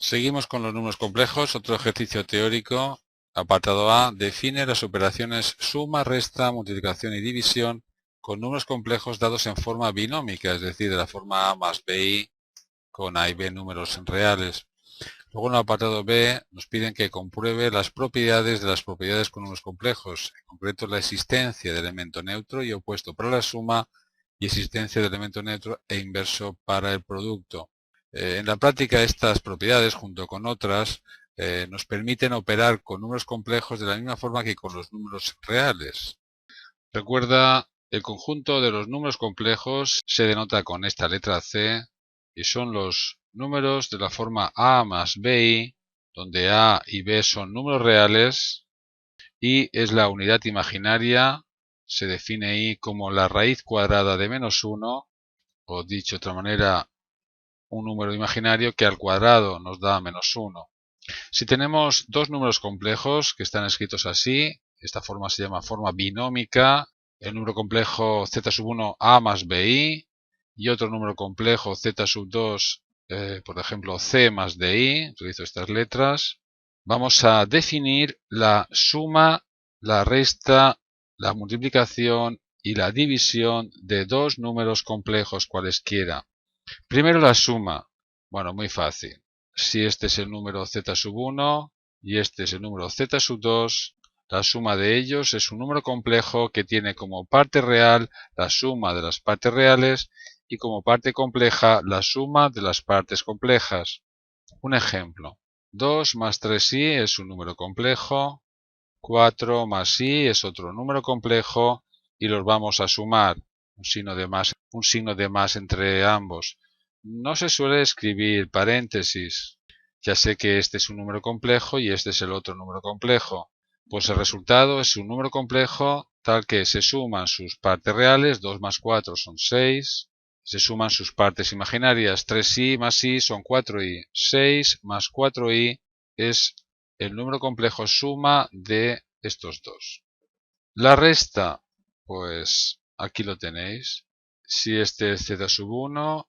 Seguimos con los números complejos, otro ejercicio teórico. Apartado A. Define las operaciones suma, resta, multiplicación y división con números complejos dados en forma binómica, es decir, de la forma A más BI con A y B números reales. Luego en el apartado B nos piden que compruebe las propiedades de las propiedades con números complejos, en concreto la existencia de elemento neutro y opuesto para la suma y existencia de elemento neutro e inverso para el producto. En la práctica estas propiedades, junto con otras, nos permiten operar con números complejos de la misma forma que con los números reales. Recuerda, el conjunto de los números complejos se denota con esta letra C y son los números de la forma A más BI, donde A y B son números reales y es la unidad imaginaria. Se define I como la raíz cuadrada de -1, o dicho de otra manera, un número imaginario que al cuadrado nos da -1. Si tenemos dos números complejos que están escritos así, esta forma se llama forma binómica, el número complejo z1 a más bi y otro número complejo z2, por ejemplo c más di, utilizo estas letras, vamos a definir la suma, la resta, la multiplicación y la división de dos números complejos cualesquiera. Primero la suma. Bueno, muy fácil. Si este es el número z1 y este es el número z2, la suma de ellos es un número complejo que tiene como parte real la suma de las partes reales y como parte compleja la suma de las partes complejas. Un ejemplo. 2 más 3i es un número complejo, 4 más i es otro número complejo y los vamos a sumar. Un signo de más entre ambos. No se suele escribir paréntesis. Ya sé que este es un número complejo y este es el otro número complejo. Pues el resultado es un número complejo tal que se suman sus partes reales, 2 más 4 son 6. Se suman sus partes imaginarias, 3i más i son 4i. 6 más 4i es el número complejo suma de estos dos. La resta, pues aquí lo tenéis. Si este es z1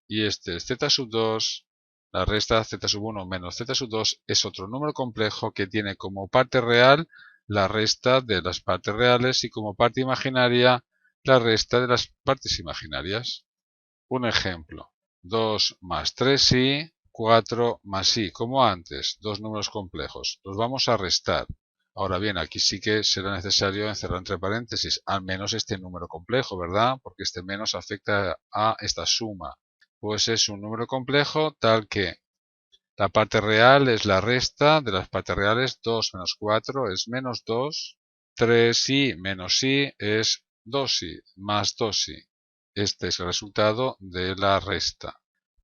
y este es z2, la resta z1 menos z2 es otro número complejo que tiene como parte real la resta de las partes reales y como parte imaginaria la resta de las partes imaginarias. Un ejemplo. 2 más 3i, 4 más i, como antes, dos números complejos. Los vamos a restar. Ahora bien, aquí sí que será necesario encerrar entre paréntesis al menos este número complejo, ¿verdad? Porque este menos afecta a esta suma. Pues es un número complejo tal que la parte real es la resta de las partes reales. 2 menos 4 es menos 2. 3i menos i es 2i más 2i. Este es el resultado de la resta.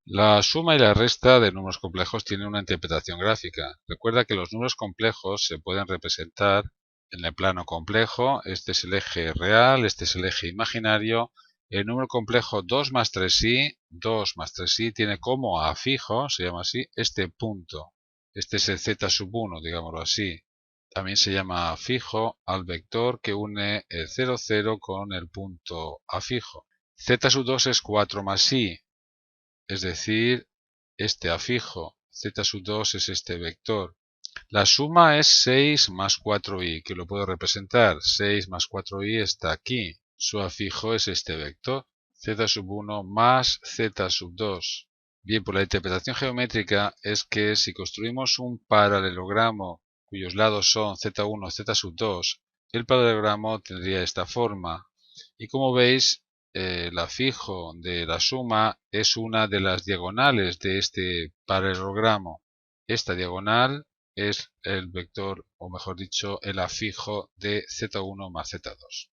La suma y la resta de números complejos tienen una interpretación gráfica. Recuerda que los números complejos se pueden representar en el plano complejo. Este es el eje real, este es el eje imaginario. El número complejo 2 más 3i tiene como afijo, se llama así, este punto. Este es el z1, digámoslo así. También se llama afijo al vector que une el 0, 0 con el punto afijo. z2 es 4 más i, es decir, este afijo. z2 es este vector. La suma es 6 más 4i, que lo puedo representar. 6 más 4i está aquí. Su afijo es este vector. z1 más z2. Bien, por la interpretación geométrica es que si construimos un paralelogramo cuyos lados son z1 y z2, el paralelogramo tendría esta forma. Y como veis, el afijo de la suma es una de las diagonales de este paralelogramo. Esta diagonal es el vector, o mejor dicho, el afijo de z1 más z2.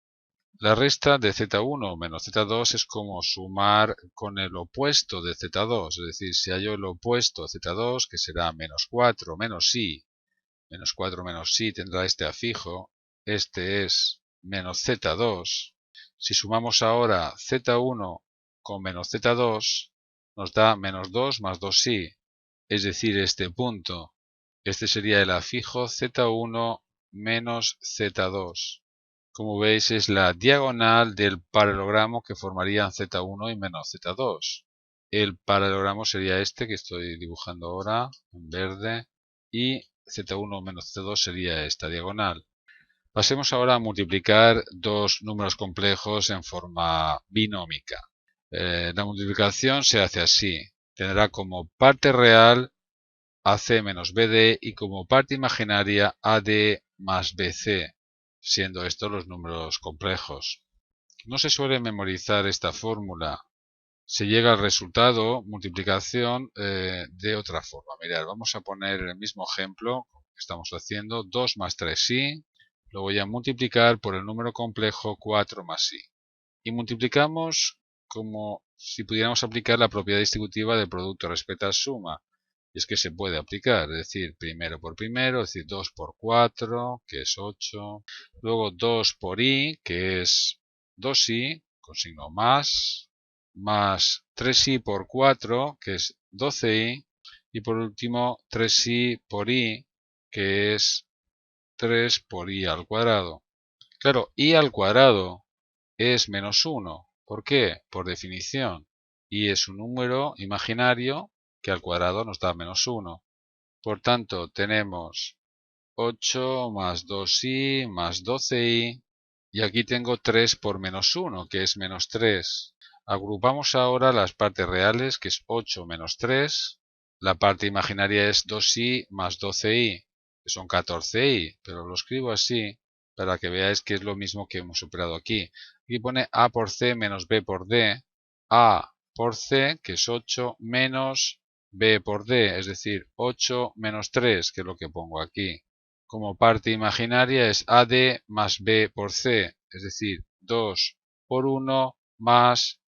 La resta de z1 menos z2 es como sumar con el opuesto de z2, es decir, si hallo el opuesto de z2, que será menos 4 menos i, menos 4 menos i tendrá este afijo, este es menos z2. Si sumamos ahora z1 con menos z2, nos da menos 2 más 2i, es decir, este punto. Este sería el afijo z1 menos z2. Como veis, es la diagonal del paralelogramo que formarían z1 y menos z2. El paralelogramo sería este que estoy dibujando ahora en verde y z1 menos z2 sería esta diagonal. Pasemos ahora a multiplicar dos números complejos en forma binómica. La multiplicación se hace así. Tendrá como parte real AC menos BD y como parte imaginaria AD más BC, siendo estos los números complejos. No se suele memorizar esta fórmula. Se llega al resultado, multiplicación, de otra forma. Mirad, vamos a poner el mismo ejemplo que estamos haciendo. 2 más 3i, lo voy a multiplicar por el número complejo 4 más i. Y multiplicamos como si pudiéramos aplicar la propiedad distributiva del producto respecto a suma. Y es que se puede aplicar, es decir, primero por primero, es decir, 2 por 4, que es 8. Luego 2 por i, que es 2i, con signo más 3i por 4, que es 12i. Y por último, 3i por i, que es 3 por i al cuadrado. Claro, i al cuadrado es menos 1. ¿Por qué? Por definición. I es un número imaginario que al cuadrado nos da menos 1. Por tanto, tenemos 8 más 2i más 12i. Y aquí tengo 3 por menos 1, que es menos 3. Agrupamos ahora las partes reales, que es 8 menos 3. La parte imaginaria es 2i más 12i, que son 14i, pero lo escribo así para que veáis que es lo mismo que hemos superado aquí. Aquí pone a por c menos b por d. A por c, que es 8, menos b por d, es decir, 8 menos 3, que es lo que pongo aquí. Como parte imaginaria es AD más B por C, es decir, 2 por 1 más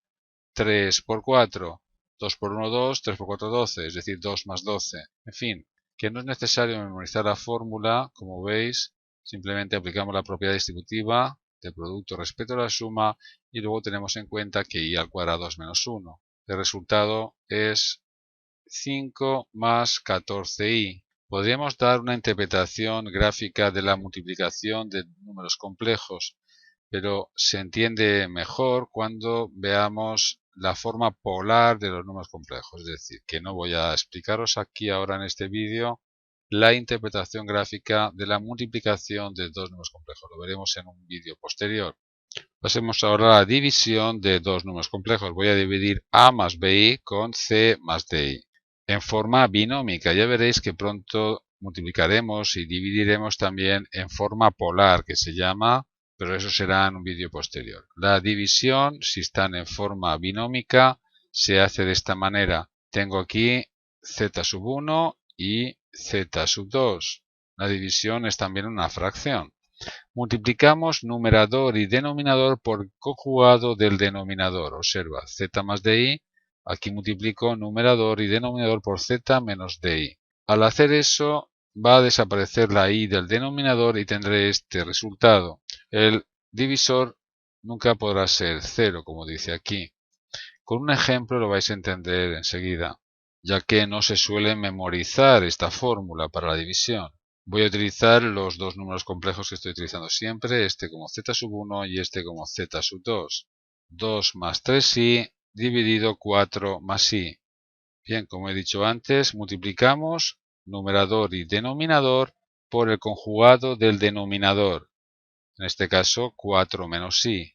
3 por 4. 2 por 1, 2, 3 por 4, 12, es decir, 2 más 12. En fin, que no es necesario memorizar la fórmula, como veis, simplemente aplicamos la propiedad distributiva del producto respecto a la suma y luego tenemos en cuenta que i al cuadrado es menos 1. El resultado es 5 más 14i. Podríamos dar una interpretación gráfica de la multiplicación de números complejos, pero se entiende mejor cuando veamos la forma polar de los números complejos. Es decir, que no voy a explicaros aquí ahora en este vídeo la interpretación gráfica de la multiplicación de dos números complejos. Lo veremos en un vídeo posterior. Pasemos ahora a la división de dos números complejos. Voy a dividir a más bi con c más di en forma binómica. Ya veréis que pronto multiplicaremos y dividiremos también en forma polar, que se llama, pero eso será en un vídeo posterior. La división, si están en forma binómica, se hace de esta manera. Tengo aquí z sub 1 y z sub 2. La división es también una fracción. Multiplicamos numerador y denominador por conjugado del denominador. Observa, z más di. Aquí multiplico numerador y denominador por z menos di. Al hacer eso, va a desaparecer la i del denominador y tendré este resultado. El divisor nunca podrá ser 0, como dice aquí. Con un ejemplo lo vais a entender enseguida, ya que no se suele memorizar esta fórmula para la división. Voy a utilizar los dos números complejos que estoy utilizando siempre, este como z sub 1 y este como z sub 2. 2 más 3i dividido 4 más i. Bien, como he dicho antes, multiplicamos numerador y denominador por el conjugado del denominador. En este caso, 4 menos i.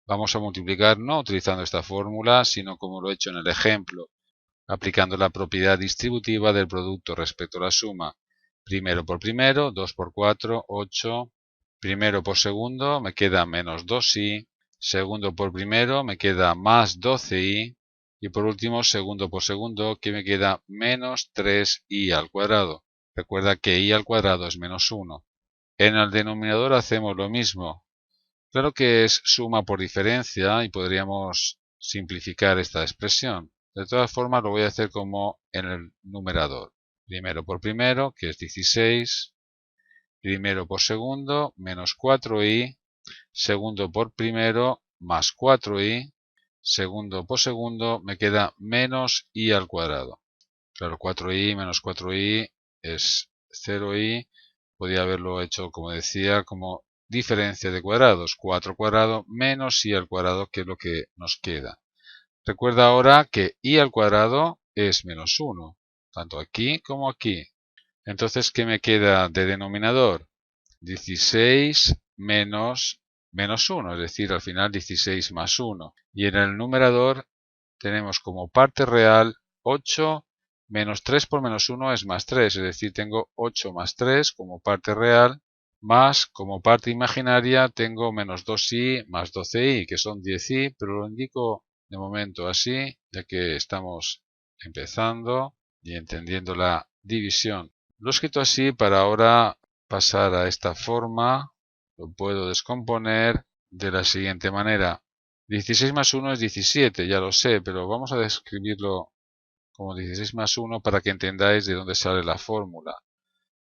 Vamos a multiplicar no utilizando esta fórmula, sino como lo he hecho en el ejemplo, aplicando la propiedad distributiva del producto respecto a la suma. Primero por primero, 2 por 4, 8. Primero por segundo me queda menos 2i. Segundo por primero me queda más 12i. Y por último, segundo por segundo, que me queda menos 3i al cuadrado. Recuerda que i al cuadrado es menos 1. En el denominador hacemos lo mismo. Claro que es suma por diferencia y podríamos simplificar esta expresión. De todas formas lo voy a hacer como en el numerador. Primero por primero, que es 16. Primero por segundo, menos 4i. Segundo por primero, más 4i. Segundo por segundo, me queda menos i al cuadrado. Claro, 4i menos 4i es 0i. Podría haberlo hecho, como decía, como diferencia de cuadrados. 4 cuadrado menos i al cuadrado, que es lo que nos queda. Recuerda ahora que i al cuadrado es menos 1, tanto aquí como aquí. Entonces, ¿qué me queda de denominador? 16 menos 1, es decir, al final 16 más 1. Y en el numerador tenemos como parte real 8 menos 3 por menos 1 es más 3, es decir, tengo 8 más 3 como parte real, más como parte imaginaria tengo menos 2i más 12i, que son 10i, pero lo indico de momento así, ya que estamos empezando y entendiendo la división. Lo he escrito así para ahora pasar a esta forma. Lo puedo descomponer de la siguiente manera. 16 más 1 es 17, ya lo sé, pero vamos a describirlo como 16 más 1 para que entendáis de dónde sale la fórmula.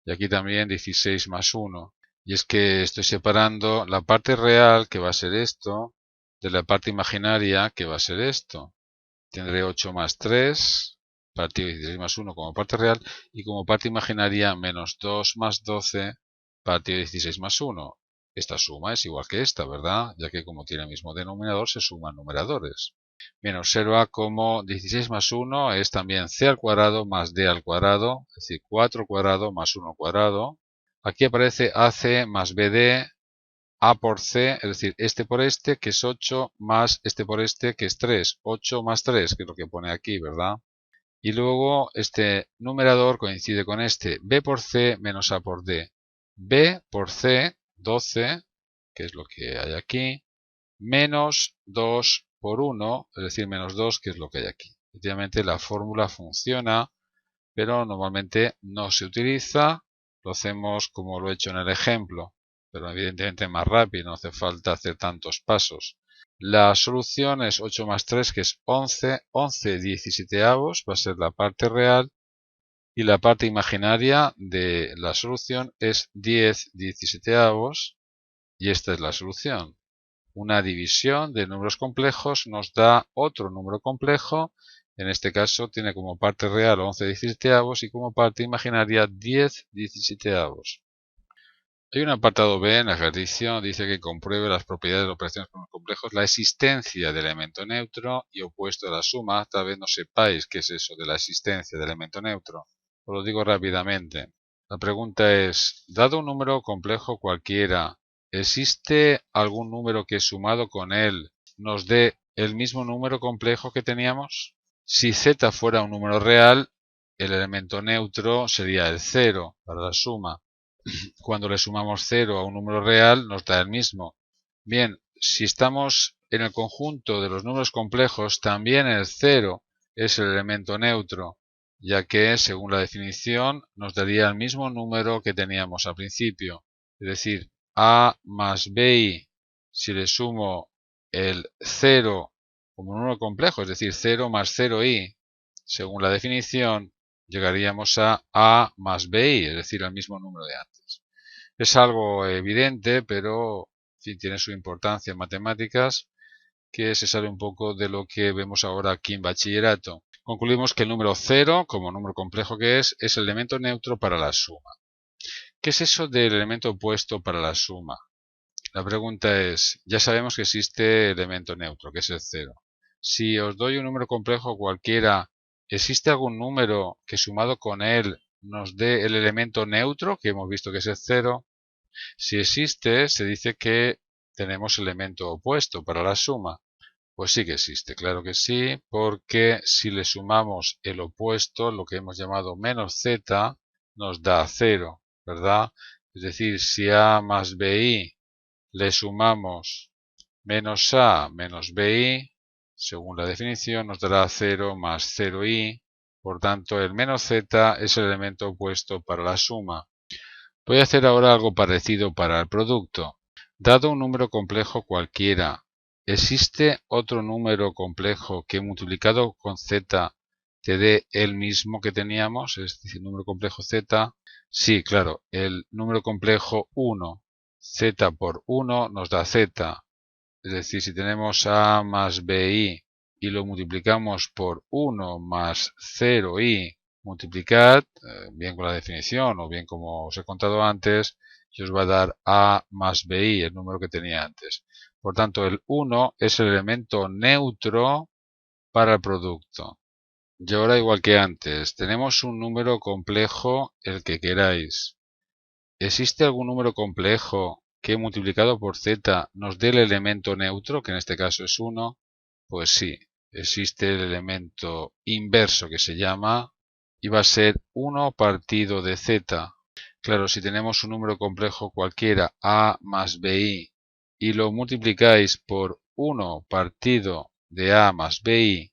Y aquí también 16 más 1. Y es que estoy separando la parte real, que va a ser esto, de la parte imaginaria, que va a ser esto. Tendré 8 más 3, partido de 16 más 1 como parte real, y como parte imaginaria menos 2 más 12, partido de 16 más 1. Esta suma es igual que esta, ¿verdad? Ya que como tiene el mismo denominador, se suman numeradores. Bien, observa como 16 más 1 es también c al cuadrado más d al cuadrado, es decir, 4 al cuadrado más 1 al cuadrado. Aquí aparece ac más bd, a por c, es decir, este por este, que es 8, más este por este, que es 3. 8 más 3, que es lo que pone aquí, ¿verdad? Y luego este numerador coincide con este, b por c menos a por d. b por c, 12, que es lo que hay aquí, menos 2 por 1, es decir, menos 2, que es lo que hay aquí. Efectivamente, la fórmula funciona, pero normalmente no se utiliza. Lo hacemos como lo he hecho en el ejemplo, pero evidentemente más rápido, no hace falta hacer tantos pasos. La solución es 8 más 3, que es 11. 11 17avos va a ser la parte real. Y la parte imaginaria de la solución es 10 17avos. Y esta es la solución. Una división de números complejos nos da otro número complejo. En este caso tiene como parte real 11 17avos y como parte imaginaria 10 17avos. Hay un apartado B en el ejercicio, dice que compruebe las propiedades de operaciones con números complejos, la existencia de elemento neutro y opuesto a la suma. Tal vez no sepáis qué es eso de la existencia de elemento neutro. Os lo digo rápidamente. La pregunta es, dado un número complejo cualquiera, ¿existe algún número que sumado con él nos dé el mismo número complejo que teníamos? Si z fuera un número real, el elemento neutro sería el 0 para la suma. Cuando le sumamos 0 a un número real nos da el mismo. Bien, si estamos en el conjunto de los números complejos, también el 0 es el elemento neutro, ya que, según la definición, nos daría el mismo número que teníamos al principio. Es decir, a más bi, si le sumo el 0 como un número complejo, es decir, 0 más 0i, según la definición, llegaríamos a más bi, es decir, al mismo número de antes. Es algo evidente, pero en fin, tiene su importancia en matemáticas, que se sale un poco de lo que vemos ahora aquí en bachillerato. Concluimos que el número 0, como número complejo que es el elemento neutro para la suma. ¿Qué es eso del elemento opuesto para la suma? La pregunta es, ya sabemos que existe elemento neutro, que es el 0. Si os doy un número complejo cualquiera, ¿existe algún número que sumado con él nos dé el elemento neutro, que hemos visto que es el 0? Si existe, se dice que tenemos elemento opuesto para la suma. Pues sí que existe, claro que sí, porque si le sumamos el opuesto, lo que hemos llamado menos z, nos da 0, ¿verdad? Es decir, si a más bi le sumamos menos a menos bi, según la definición, nos dará 0 más 0i. Por tanto, el menos z es el elemento opuesto para la suma. Voy a hacer ahora algo parecido para el producto. Dado un número complejo cualquiera, ¿existe otro número complejo que multiplicado con z te dé el mismo que teníamos? Es decir, número complejo z. Sí, claro, el número complejo 1, z por 1 nos da z. Es decir, si tenemos a más bi y lo multiplicamos por 1 más 0i, multiplicad, bien con la definición o bien como os he contado antes, y os va a dar a más bi, el número que tenía antes. Por tanto, el 1 es el elemento neutro para el producto. Y ahora, igual que antes, tenemos un número complejo, el que queráis. ¿Existe algún número complejo que multiplicado por z nos dé el elemento neutro, que en este caso es 1? Pues sí, existe el elemento inverso que se llama, y va a ser 1 partido de z. Claro, si tenemos un número complejo cualquiera, a más bi, y lo multiplicáis por 1 partido de a más bi,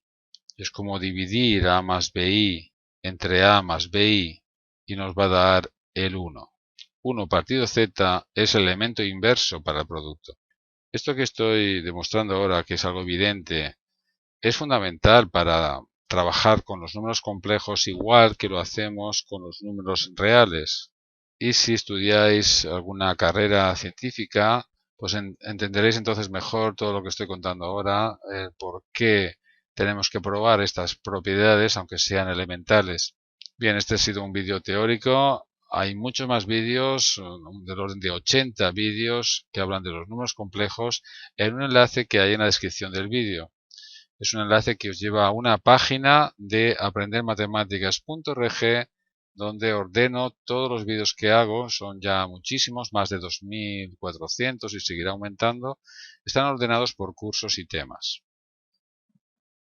es como dividir a más bi entre a más bi, y nos va a dar el 1. 1 partido z es el elemento inverso para el producto. Esto que estoy demostrando ahora, que es algo evidente, es fundamental para trabajar con los números complejos igual que lo hacemos con los números reales. Y si estudiáis alguna carrera científica, pues entenderéis entonces mejor todo lo que estoy contando ahora, por qué tenemos que probar estas propiedades, aunque sean elementales. Bien, este ha sido un vídeo teórico. Hay muchos más vídeos, del orden de 80 vídeos, que hablan de los números complejos, en un enlace que hay en la descripción del vídeo. Es un enlace que os lleva a una página de aprendermatemáticas.org, donde ordeno todos los vídeos que hago. Son ya muchísimos, más de 2400, y seguirá aumentando. Están ordenados por cursos y temas.